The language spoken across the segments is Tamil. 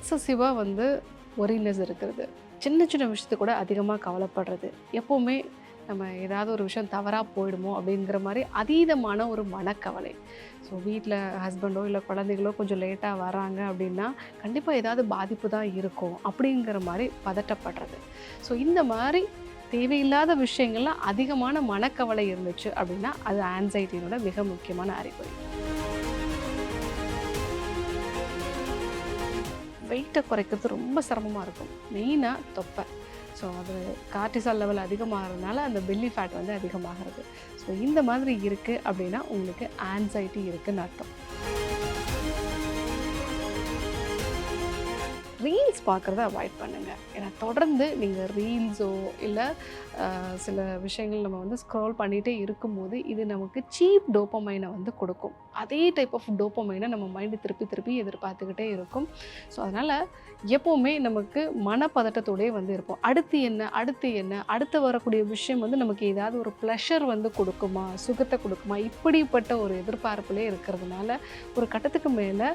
எக்ஸசிவாக ஒரினஸ் இருக்கிறது. சின்ன சின்ன விஷயத்துக்கு கூட அதிகமாக கவலைப்படுறது. எப்போவுமே நம்ம ஏதாவது ஒரு விஷயம் தவறாக போயிடுமோ அப்படிங்கிற மாதிரி அதீதமான ஒரு மனக்கவலை. ஸோ வீட்டில் ஹஸ்பண்டோ இல்லை குழந்தைகளோ கொஞ்சம் லேட்டாக வராங்க அப்படின்னா கண்டிப்பாக ஏதாவது பாதிப்பு தான் இருக்கும் அப்படிங்கிற மாதிரி பதட்டப்படுறது. ஸோ இந்த மாதிரி தேவையில்லாத விஷயங்கள்லாம் அதிகமான மனக்கவலை இருந்துச்சு அப்படின்னா அது ஆன்சைட்டியோட மிக முக்கியமான அறிகுறி. வெயிட்டை குறைக்கிறது ரொம்ப சிரமமாக இருக்கும். மெயினாக தொப்பை. ஸோ அது கார்டிசால் லெவல் அதிகமாகிறதுனால அந்த பெல்லி ஃபேட் அதிகமாகிறது. ஸோ இந்த மாதிரி இருக்குது அப்படின்னா உங்களுக்கு ஆன்சைட்டி இருக்குதுன்னு அர்த்தம். ரீல்ஸ் பார்க்குறத அவாய்ட் பண்ணுங்கள். ஏன்னா தொடர்ந்து நீங்கள் ரீல்ஸோ இல்லை சில விஷயங்கள் நம்ம ஸ்க்ரோல் பண்ணிகிட்டே இருக்கும்போது இது நமக்கு சீப் டோப்பமைனை கொடுக்கும். அதே டைப் ஆஃப் டோப்பமைனை நம்ம மைண்டு திருப்பி திருப்பி எதிர்பார்த்துக்கிட்டே இருக்கும். ஸோ அதனால் எப்போவுமே நமக்கு மனப்பதட்டத்தோடே இருப்போம். அடுத்து என்ன அடுத்து என்ன அடுத்து வரக்கூடிய விஷயம் நமக்கு ஏதாவது ஒரு ப்ளஷர் கொடுக்குமா, சுகத்தை கொடுக்குமா, இப்படிப்பட்ட ஒரு எதிர்பார்ப்புலே இருக்கிறதுனால ஒரு கட்டத்துக்கு மேலே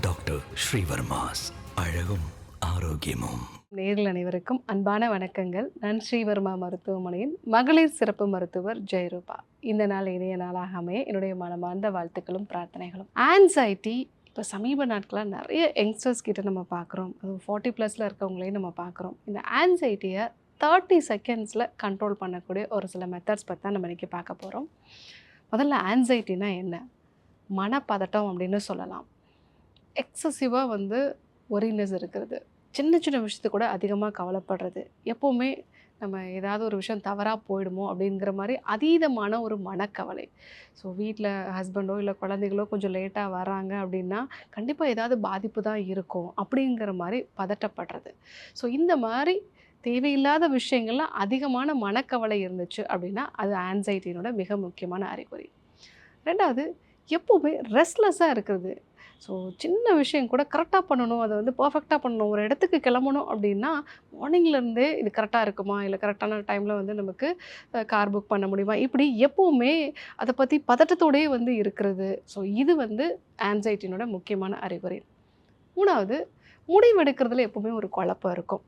டாக்டர் ஸ்ரீவர்மாஸ் அழகும் ஆரோக்கியமும். நேரில் அனைவருக்கும் அன்பான வணக்கங்கள். நான் ஸ்ரீவர்மா மருத்துவமனையின் மகளிர் சிறப்பு மருத்துவர் ஜெயரூபா. இந்த நாள் இணைய நாளாக அமைய என்னுடைய மனமார்ந்த வாழ்த்துக்களும் பிரார்த்தனைகளும். ஆன்சைட்டி இப்போ சமீப நாட்களாக நிறைய யங்ஸ்டர்ஸ் கிட்ட நம்ம பார்க்குறோம். அதுவும் 40+ இருக்கவங்களையும் நம்ம பார்க்குறோம். இந்த ஆன்சைட்டியை 30 செகண்ட்ஸில் கண்ட்ரோல் பண்ணக்கூடிய ஒரு சில மெத்தட்ஸ் பற்றி தான் நம்ம இன்றைக்கி பார்க்க போகிறோம். முதல்ல ஆன்சைட்டினா என்ன? மனப்பதட்டம் அப்படின்னு சொல்லலாம். எக்ஸசிவாக ஒரினஸ் இருக்கிறது. சின்ன சின்ன விஷயத்துக்கு கூட அதிகமாக கவலைப்படுறது. எப்போவுமே நம்ம ஏதாவது ஒரு விஷயம் தவறாக போயிடுமோ அப்படிங்கிற மாதிரி அதீதமான ஒரு மனக்கவலை. ஸோ வீட்டில் ஹஸ்பண்டோ இல்லை குழந்தைகளோ கொஞ்சம் லேட்டாக வராங்க அப்படின்னா கண்டிப்பாக ஏதாவது பாதிப்பு தான் இருக்கும் அப்படிங்கிற மாதிரி பதட்டப்படுறது. ஸோ இந்த மாதிரி தேவையில்லாத விஷயங்கள்லாம் அதிகமான மனக்கவலை இருந்துச்சு அப்படின்னா அது ஆன்சைட்டியோட மிக முக்கியமான அறிகுறி. ரெண்டாவது, எப்போவுமே ரெஸ்ட்லெஸ்ஸாக இருக்கிறது. ஸோ சின்ன விஷயம் கூட கரெக்டாக பண்ணணும், அதை பர்ஃபெக்டாக பண்ணணும். ஒரு இடத்துக்கு கிளம்பணும் அப்படின்னா மார்னிங்லேருந்தே இது கரெக்டாக இருக்குமா, இல்லை கரெக்டான டைமில் நமக்கு கார் புக் பண்ண முடியுமா, இப்படி எப்போவுமே அதை பற்றி பதட்டத்தோடையே இருக்கிறது. ஸோ இது ஆன்சைட்டினோட முக்கியமான அறிகுறி. மூணாவது, முடிவெடுக்கிறதுல எப்போவுமே ஒரு குழப்பம் இருக்கும்.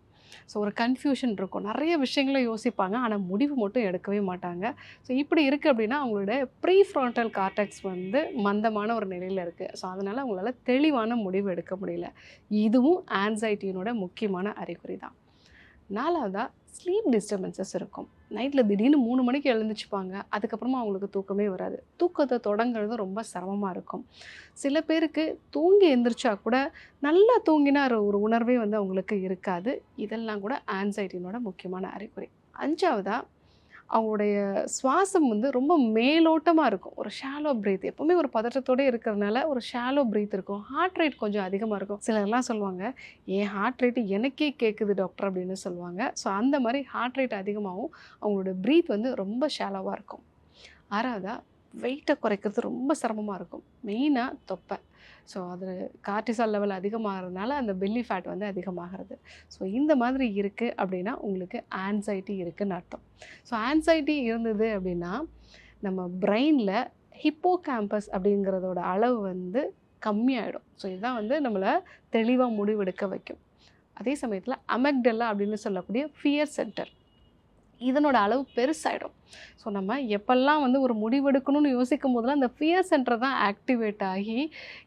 ஸோ ஒரு கன்ஃபியூஷன் இருக்கும். நிறைய விஷயங்களை யோசிப்பாங்க, ஆனால் முடிவு மட்டும் எடுக்கவே மாட்டாங்க. ஸோ இப்படி இருக்குது அப்படின்னா அவங்களோட ப்ரீஃப்ரான்டல் கார்டெக்ஸ் மந்தமான ஒரு நிலையில் இருக்குது. ஸோ அதனால் அவங்களால தெளிவான முடிவு எடுக்க முடியல. இதுவும் ஆன்சைட்டியினோட முக்கியமான அறிகுறி தான். நாலாவதாக, ஸ்லீப் டிஸ்டர்பன்சஸ் இருக்கும். நைட்டில் திடீர்னு 3 மணிக்கு எழுந்துச்சுப்பாங்க. அதுக்கப்புறமா அவங்களுக்கு தூக்கமே வராது. தூக்கத்தை தொடங்குறது ரொம்ப சிரமமாக இருக்கும். சில பேருக்கு தூங்கி எழுந்திரிச்சா கூட நல்லா தூங்கினா ஒரு உணர்வே அவங்களுக்கு இருக்காது. இதெல்லாம் கூட ஆன்சைட்டினோட முக்கியமான அறிகுறி. அஞ்சாவதாக, அவங்களுடைய சுவாசம் ரொம்ப மேலோட்டமாக இருக்கும். ஒரு ஷாலோ ப்ரீத். எப்போவுமே ஒரு பதற்றத்தோடு இருக்கிறதுனால ஒரு ஷாலோ ப்ரீத் இருக்கும். ஹார்ட் ரேட் கொஞ்சம் அதிகமாக இருக்கும். சிலர்லாம் சொல்லுவாங்க, என் ஹார்ட் ரேட்டு எனக்கே கேட்குது டாக்டர் அப்படின்னு சொல்லுவாங்க. ஸோ அந்த மாதிரி ஹார்ட் ரேட் அதிகமாகவும் அவங்களோட ப்ரீத் ரொம்ப ஷாலோவாக இருக்கும். ஆறாவதாக, வெயிட்டை குறைக்கிறது ரொம்ப சிரமமாக இருக்கும். மெயினாக தொப்பை. ஸோ அது கார்டிசால் லெவல் அதிகமாகிறதுனால அந்த பெல்லி ஃபேட் அதிகமாகிறது. ஸோ இந்த மாதிரி இருக்குது அப்படின்னா உங்களுக்கு ஆன்சைட்டி இருக்குதுன்னு அர்த்தம். ஸோ ஆன்சைட்டி இருந்தது அப்படின்னா நம்ம பிரெயினில் ஹிப்போகேம்பஸ் அப்படிங்கிறதோட அளவு கம்மியாயிடும். ஸோ இதுதான் நம்மளை தெளிவாக முடிவெடுக்க வைக்கும். அதே சமயத்தில் அமெக்டல்லா அப்படின்னு சொல்லக்கூடிய ஃபியர் சென்டர், இதனோட அளவு பெருசாகிடும். ஸோ நம்ம எப்பெல்லாம் ஒரு முடிவெடுக்கணும்னு யோசிக்கும் போதெல்லாம் அந்த ஃபியர் சென்டர் தான் ஆக்டிவேட் ஆகி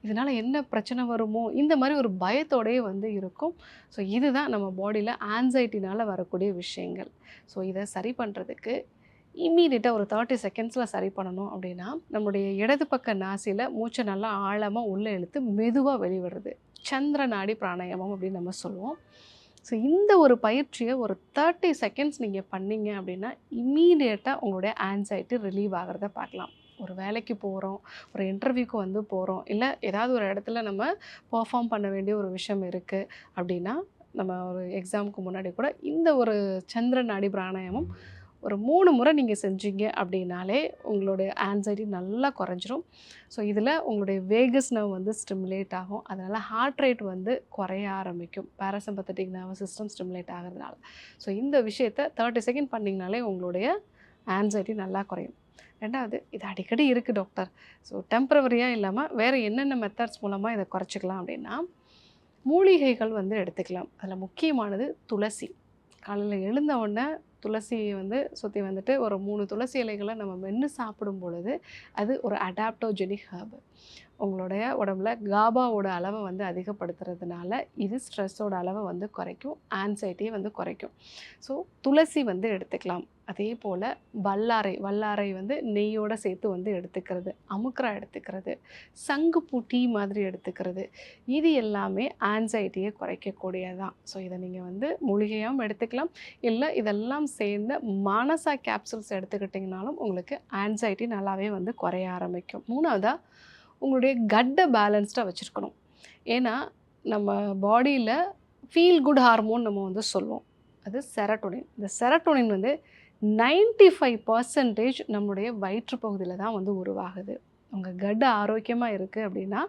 இதனால் என்ன பிரச்சனை வருமோ இந்த மாதிரி ஒரு பயத்தோடையே இருக்கும். ஸோ இதுதான் நம்ம பாடியில் ஆன்சைட்டினால் வரக்கூடிய விஷயங்கள். ஸோ இதை சரி பண்ணுறதுக்கு இம்மீடியட்டாக ஒரு 30 செகண்ட்ஸில் சரி பண்ணணும் அப்படின்னா நம்மளுடைய இடது பக்க நாசியில் மூச்சை நல்லா ஆழமாக உள்ளே இழுத்து மெதுவாக வெளிவிடுறது. சந்திர நாடி பிராணாயாமம் அப்படின்னு நம்ம சொல்லுவோம். ஸோ இந்த ஒரு பயிற்சியை ஒரு 30 செகண்ட்ஸ் நீங்கள் பண்ணிங்க அப்படின்னா இம்மீடியட்டாக உங்களுடைய ஆன்சைட்டி ரிலீவ் ஆகிறத பார்க்கலாம். ஒரு வேலைக்கு போகிறோம், ஒரு இன்டர்வியூக்கு போகிறோம், இல்லை ஏதாவது ஒரு இடத்துல நம்ம பெர்ஃபார்ம் பண்ண வேண்டிய ஒரு விஷயம் இருக்குது அப்படின்னா நம்ம ஒரு எக்ஸாமுக்கு முன்னாடி கூட இந்த ஒரு சந்திர நாடி பிராணாயாமம் ஒரு 3 முறை நீங்கள் செஞ்சீங்க அப்படின்னாலே உங்களுடைய ஆன்சைட்டி நல்லா குறைஞ்சிரும். ஸோ இதில் உங்களுடைய வேகஸ் நர்வ் வந்து ஸ்டிமுலேட் ஆகும். அதனால் ஹார்ட் ரேட் வந்து குறைய ஆரம்பிக்கும். பேராசிம்பத்தட்டிக் நர்வஸ் சிஸ்டம் ஸ்டிமுலேட் ஆகிறதுனால. ஸோ இந்த விஷயத்தை 30 செகண்ட் பண்ணிங்கனாலே உங்களுடைய ஆன்சைட்டி நல்லா குறையும். 2வது, இது அடிக்கடி இருக்குது டாக்டர். ஸோ டெம்பரவரியாக இல்லாமல் வேறு என்னென்ன மெத்தட்ஸ் மூலமாக இதை குறைச்சிக்கலாம் அப்படின்னா, மூலிகைகள் வந்து எடுத்துக்கலாம். அதில் முக்கியமானது துளசி. காலையில் எழுந்த உடனே துளசியை வந்து சுற்றி வந்துட்டு ஒரு 3 துளசி இலைகளை நம்ம மென்று சாப்பிடும் பொழுது அது ஒரு அடாப்டோஜெனிக் ஹெர்பு. உங்களுடைய உடம்புல காபாவோட அளவை வந்து அதிகப்படுத்துறதுனால இது ஸ்ட்ரெஸ்ஸோட அளவை வந்து குறைக்கும், ஆன்சைட்டியை வந்து குறைக்கும். ஸோ துளசி வந்து எடுத்துக்கலாம். அதே போல் வல்லாரை வந்து நெய்யோடு சேர்த்து வந்து எடுத்துக்கிறது, அமுக்ரா எடுத்துக்கிறது, சங்குப்பூ டீ மாதிரி எடுத்துக்கிறது, இது எல்லாமே ஆன்சைட்டியை குறைக்கக்கூடியதான். ஸோ இதை நீங்கள் வந்து மூலிகையாகவும் எடுத்துக்கலாம், இல்லை இதெல்லாம் சேர்ந்த மானசா கேப்சூல்ஸ் எடுத்துக்கிட்டிங்கனாலும் உங்களுக்கு ஆன்சைட்டி நல்லாவே வந்து குறைய ஆரம்பிக்கும். 3வதாக உங்களுடைய கட்டை பேலன்ஸ்டாக வச்சுருக்கணும். ஏன்னா நம்ம பாடியில் ஃபீல் குட் ஹார்மோன் நம்ம வந்து சொல்லுவோம், அது செரட்டோனின். இந்த செரட்டோனின் வந்து 95% நம்முடைய வயிற்று பகுதியில் தான் வந்து உருவாகுது. உங்கள் கட் ஆரோக்கியமாக இருக்குது அப்படின்னா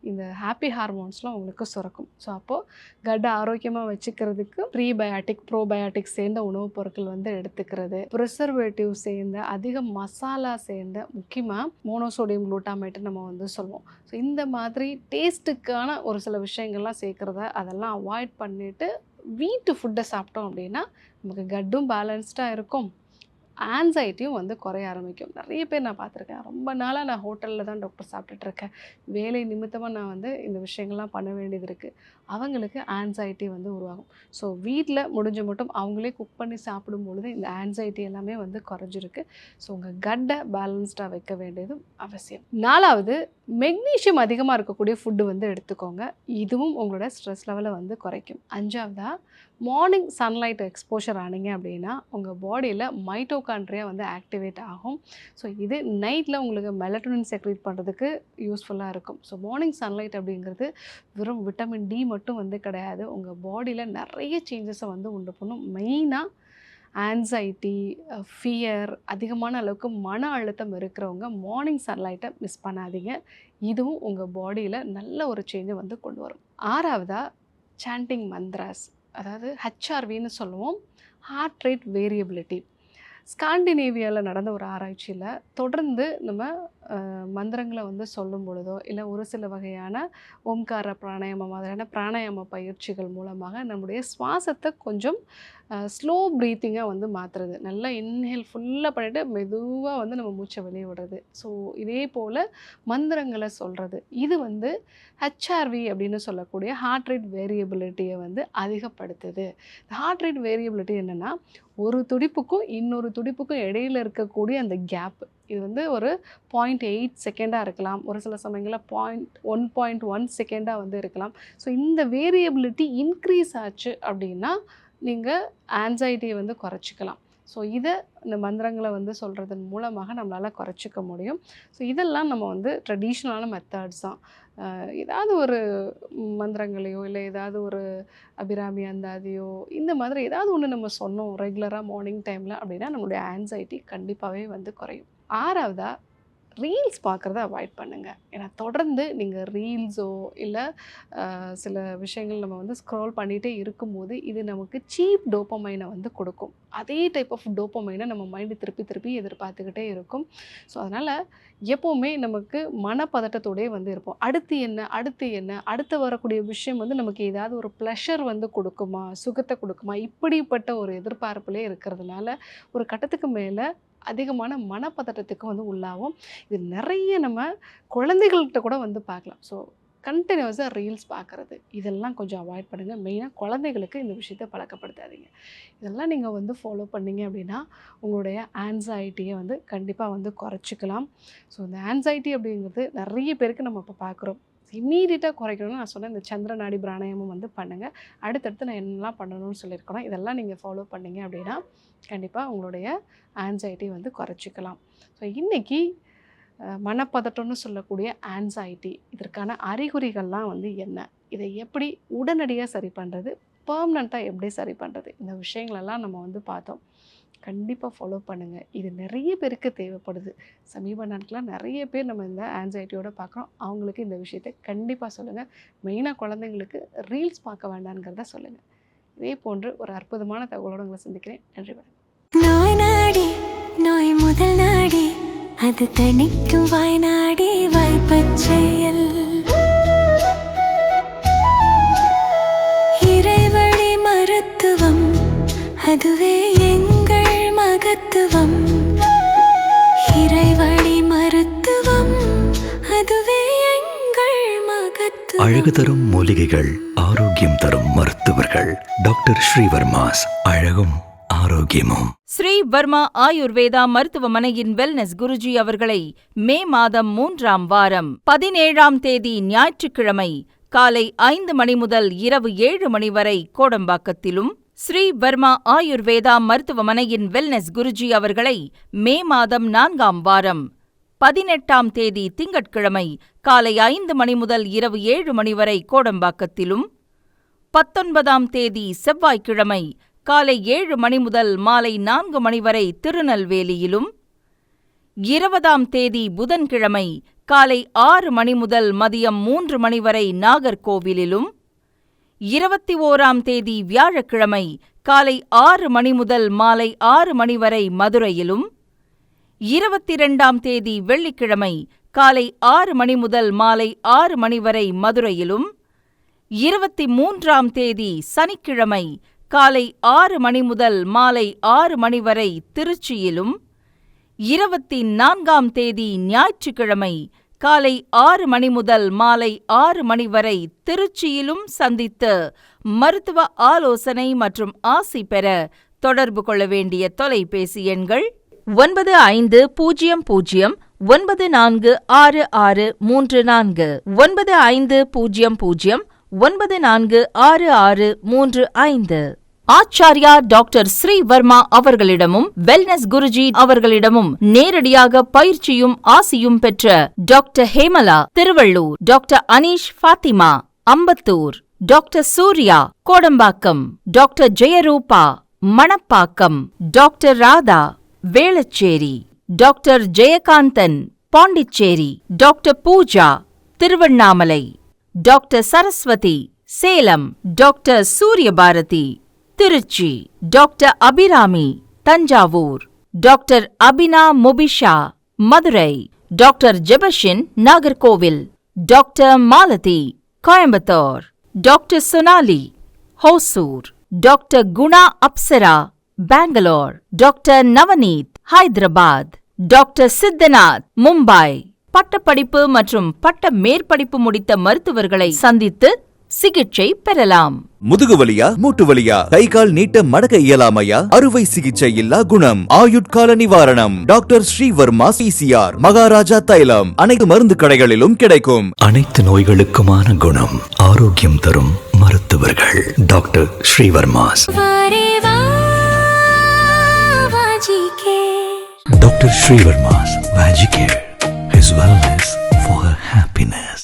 இந்த ஹாப்பி ஹார்மோன்ஸ்லாம் உங்களுக்கு சுரக்கும். ஸோ அப்போது கட் ஆரோக்கியமாக வச்சுக்கிறதுக்கு ப்ரீபயாட்டிக் ப்ரோபயாட்டிக் சேர்ந்த உணவுப் பொருட்கள் வந்து எடுத்துக்கிறது, ப்ரிசர்வேட்டிவ் சேர்ந்த அதிக மசாலா சேர்ந்த முக்கியமாக மோனோசோடியம் குளூட்டாமேட்டு நம்ம வந்து சொல்லுவோம். ஸோ இந்த மாதிரி டேஸ்ட்டுக்கான ஒரு சில விஷயங்கள்லாம் சேர்க்குறத அதெல்லாம் அவாய்ட் பண்ணிவிட்டு வீட்டு ஃபுட்டை சாப்பிட்டோம் அப்படின்னா நமக்கு கட்டும் பேலன்ஸ்டாக இருக்கும், ஆன்சைட்டியும் வந்து குறைய ஆரம்பிக்கும். நிறைய பேர் நான் பார்த்துருக்கேன், ரொம்ப நாளாக நான் ஹோட்டலில் தான் டாக்டர் சாப்பிட்டுட்ருக்கேன், வேலை நிமித்தமாக நான் வந்து இந்த விஷயங்கள்லாம் பண்ண வேண்டியது இருக்குது, அவங்களுக்கு ஆன்சைட்டி வந்து உருவாகும். ஸோ வீட்டில் முடிஞ்ச மட்டும் அவங்களே குக் பண்ணி சாப்பிடும் பொழுது இந்த ஆன்சைட்டி எல்லாமே வந்து குறைஞ்சிருக்கு. ஸோ உங்கள் கட்டை பேலன்ஸ்டாக வைக்க வேண்டியது அவசியம். 4வது, மெக்னீஷியம் அதிகமாக இருக்கக்கூடிய ஃபுட்டு வந்து எடுத்துக்கோங்க, இதுவும் உங்களோட ஸ்ட்ரெஸ் லெவலை வந்து குறைக்கும். 5வதாக, மார்னிங் சன்லைட் எக்ஸ்போஷர் ஆனீங்க அப்படின்னா உங்கள் பாடியில் மைட்டோகாண்ட்ரியா வந்து ஆக்டிவேட் ஆகும். ஸோ இது நைட்டில் உங்களுக்கு மெலட்டோனின் செக்ரேட் பண்ணுறதுக்கு யூஸ்ஃபுல்லாக இருக்கும். ஸோ மார்னிங் சன்லைட் அப்படிங்கிறது வெறும் விட்டமின் டி மட்டும் வந்து கிடையாது, உங்கள் பாடியில் நிறைய சேஞ்சஸை வந்து உண்டு பண்ணும். மெயினாக ஆன்சைட்டி, ஃபியர், அதிகமான அளவுக்கு மன அழுத்தம் இருக்கிறவங்க மார்னிங் சன்லைட்டை மிஸ் பண்ணாதீங்க, இதுவும் உங்கள் பாடியில் நல்ல ஒரு சேஞ்சை வந்து கொண்டு வரும். 6வதாக, சாண்டிங் மந்த்ராஸ், அதாவது ஹெச்ஆர்வின்னு சொல்லுவோம், ஹார்ட் ரேட் வேரியபிலிட்டி. ஸ்காண்டினேவியாவில் நடந்த ஒரு ஆராய்ச்சியில் தொடர்ந்து நம்ம மந்திரங்களை வந்து சொல்லும் பொழுதோ இல்லை ஒரு சில வகையான ஓம்கார பிராணாயாமம் மாதிரியான பிராணாயாம பயிற்சிகள் மூலமாக நம்முடைய சுவாசத்தை கொஞ்சம் ஸ்லோ ப்ரீத்திங்காக வந்து மாற்றுறது. நல்லா இன்ஹேல் ஃபுல்லாக பண்ணிவிட்டு மெதுவாக வந்து நம்ம மூச்சை வெளியே விடுறது. ஸோ இதே போல் மந்திரங்களை சொல்கிறது, இது வந்து ஹெச்ஆர்வி அப்படின்னு சொல்லக்கூடிய ஹார்ட் ரேட் வேரியபிலிட்டியை வந்து அதிகப்படுத்துது. ஹார்ட் ரேட் வேரியபிலிட்டி என்னென்னா, ஒரு துடிப்புக்கும் இன்னொரு துடிப்புக்கும் இடையில் இருக்கக்கூடிய அந்த கேப், இது வந்து ஒரு 0.8 செகண்டாக இருக்கலாம், ஒரு சில சமயங்களில் 1.1 செகண்டாக வந்து இருக்கலாம். ஸோ இந்த வேரியபிலிட்டி இன்க்ரீஸ் ஆச்சு அப்படின்னா நீங்கள் ஆன்சைட்டியை வந்து குறைச்சிக்கலாம். ஸோ இதை இந்த மந்திரங்களை வந்து சொல்கிறதன் மூலமாக நம்மளால் குறைச்சிக்க முடியும். ஸோ இதெல்லாம் நம்ம வந்து ட்ரெடிஷ்னலான மெத்தட்ஸ் தான். ஏதாவது ஒரு மந்திரங்களையோ இல்லை ஏதாவது ஒரு அபிராமி அந்தாதியோ இந்த மாதிரி ஏதாவது ஒன்று நம்ம சொன்னோம் ரெகுலராக மார்னிங் டைமில் அப்படின்னா நம்மளுடைய ஆன்சைட்டி கண்டிப்பாகவே வந்து குறையும். 6வதாக, ரீல்ஸ் பார்க்குறத அவாய்ட் பண்ணுங்கள். ஏன்னா தொடர்ந்து நீங்கள் ரீல்ஸோ இல்லை சில விஷயங்கள் நம்ம வந்து ஸ்க்ரோல் பண்ணிகிட்டே இருக்கும்போது இது நமக்கு சீப் டோப்பமைனை வந்து கொடுக்கும். அதே டைப் ஆஃப் டோப்பமைனை நம்ம மைண்டு திருப்பி திருப்பி எதிர்பார்த்துக்கிட்டே இருக்கும். ஸோ அதனால் எப்போவுமே நமக்கு மனப்பதட்டத்தோடே வந்து இருப்போம். அடுத்து என்ன அடுத்து என்ன, அடுத்து வரக்கூடிய விஷயம் வந்து நமக்கு ஏதாவது ஒரு ப்ளஷர் வந்து கொடுக்குமா, சுகத்தை கொடுக்குமா, இப்படிப்பட்ட ஒரு எதிர்பார்ப்புலேயே இருக்கிறதுனால ஒரு கட்டத்துக்கு மேலே அதிகமான மனப்பதட்டத்துக்கு வந்து உள்ளாகும். இது நிறைய நம்ம குழந்தைகள்கிட்ட கூட வந்து பார்க்கலாம். ஸோ கண்டினியூஸாக ரீல்ஸ் பார்க்குறது இதெல்லாம் கொஞ்சம் அவாய்ட் பண்ணுங்கள். மெயினாக குழந்தைகளுக்கு இந்த விஷயத்தை பழக்கப்படுத்தாதீங்க. இதெல்லாம் நீங்கள் வந்து ஃபாலோ பண்ணிங்க அப்படின்னா உங்களுடைய ஆன்சைட்டியை வந்து கண்டிப்பாக வந்து குறைச்சிக்கலாம். ஸோ இந்த ஆன்சைட்டி அப்படிங்கிறது நிறைய பேருக்கு நம்ம இப்போ பார்க்குறோம். இம்மீடியட்டாக குறைக்கணும்னு நான் சொன்னேன், இந்த சந்திர நாடி பிராணாயாமம் வந்து பண்ணுங்கள். அடுத்தடுத்து நான் என்னெல்லாம் பண்ணணும்னு சொல்லியிருக்கணும், இதெல்லாம் நீங்கள் ஃபாலோ பண்ணிங்க அப்படின்னா கண்டிப்பாக உங்களுடைய ஆன்சைட்டி வந்து குறைச்சிக்கலாம். ஸோ இன்றைக்கி மனப்பதட்டம்னு சொல்லக்கூடிய ஆன்சைட்டி, இதற்கான அறிகுறிகள்லாம் வந்து என்ன, இதை எப்படி உடனடியாக சரி பண்ணுறது, பெர்மனண்ட்டாக எப்படி சரி பண்ணுறது, இந்த விஷயங்களெல்லாம் நம்ம வந்து பார்த்தோம். கண்டிப்பாக ஃபாலோ பண்ணுங்கள். இது நிறைய பேருக்கு தேவைப்படுது. சமீப நாட்களாக நிறைய பேர் நம்ம இந்த ஆன்சைட்டியோட பார்க்குறோம். அவங்களுக்கு இந்த விஷயத்தை கண்டிப்பாக சொல்லுங்கள். மெயினாக குழந்தைங்களுக்கு ரீல்ஸ் பார்க்க வேண்டாங்கிறத சொல்லுங்கள். இதே போன்று ஒரு அற்புதமான தகவலோடு உங்களை சந்திக்கிறேன். நன்றி, வணக்கம். நோய் நாடி நோய் முதல் நாடி அது தணிக்கும் வாய்நாடி வாய்ப்பச் செயல் இறைவழி மருத்துவம் அதுவே எங்கள் மகத்துவம். இறைவழி மருத்துவம் அதுவே எங்கள் மகத்துவம். அழகு தரும் மூலிகைகள், ஆரோக்கியம் தரும் மருத்துவர்கள். டாக்டர் ஸ்ரீவர்மாஸ். அழகும் ஆரோக்கியமும். ஸ்ரீ வர்மா ஆயுர்வேதா மருத்துவமனையின் வெல்னஸ் குருஜி அவர்களை மே மாதம் 3ஆம் வாரம் 17ஆம் தேதி ஞாயிற்றுக்கிழமை காலை 5 மணி முதல் இரவு 7 மணி வரை கோடம்பாக்கத்திலும், ஸ்ரீ வர்மா ஆயுர்வேதா மருத்துவமனையின் வெல்னஸ் குருஜி அவர்களை மே மாதம் 4ஆம் வாரம் 18ஆம் தேதி திங்கட்கிழமை காலை 5 மணி முதல் இரவு 7 மணி வரை கோடம்பாக்கத்திலும், 19ஆம் தேதி செவ்வாய்க்கிழமை காலை 7 மணி முதல் மாலை 4 மணி வரை திருநெல்வேலியிலும், 20ஆம் தேதி புதன்கிழமை காலை 6 மணி முதல் மதியம் 3 மணி வரை நாகர்கோவிலிலும், 21ஆம் தேதி வியாழக்கிழமை காலை 6 மணி முதல் மாலை 6 மணி வரை மதுரையிலும், 22ஆம் தேதி வெள்ளிக்கிழமை காலை 6 மணி முதல் மாலை 6 மணி வரை மதுரையிலும், 23ஆம் தேதி சனிக்கிழமை காலை 6 மணி முதல் மாலை 6 மணி வரை திருச்சியிலும், 24ஆம் தேதி ஞாயிற்றுக்கிழமை காலை 6 மணி முதல் மாலை 6 மணி வரை திருச்சியிலும் சந்தித்து மருத்துவ ஆலோசனை மற்றும் ஆசி பெற தொடர்பு கொள்ள வேண்டிய தொலைபேசி எண்கள் 9500946634 9500946635. ஆச்சார்யா டாக்டர் ஸ்ரீ வர்மா அவர்களிடமும் வெல்னஸ் குருஜி அவர்களிடமும் நேரடியாக பயிற்சியும் ஆசியும் பெற்ற doctor Hemala Tiruvallur, doctor Aneesh Fathima Ambattur, doctor Surya Kodambakkam, doctor Jeyaroopa Manapakkam, doctor Radha Velachery, doctor Jayakanthan Pondicherry, doctor Pooja Tiruvannamalai, doctor Saraswathi Salem, doctor Suryabharathi Trichy, doctor Abirami Thanjavur, doctor Abina Mubisha Madurai, doctor Jebashin Nagercoil, doctor Malathi Coimbatore, doctor Sonali Hosur, doctor Guna Apsara Bangalore, doctor Navneeth Hyderabad, doctor Siddhanath Mumbai. பட்டப்படிப்பு மற்றும் பட்ட மேற்படிப்பு முடித்த மருத்துவர்களை சந்தித்து சிகிச்சை பெறலாம். முதுகு வலியா, மூட்டு வலியா, கை கால் நீட்ட மடக்க இயலாமையா, அறுவை சிகிச்சை இல்லா குணம், ஆயுட்கால நிவாரணம். டாக்டர் ஸ்ரீவர்மா PCR, மகாராஜா தைலம் அனைத்து மருந்து கடைகளிலும் கிடைக்கும். அனைத்து நோய்களுக்குமான குணம், ஆரோக்கியம் தரும் மருத்துவர்கள். Doctor Srivarma's. Doctor Srivarma's Magic Care. His wellness for her happiness.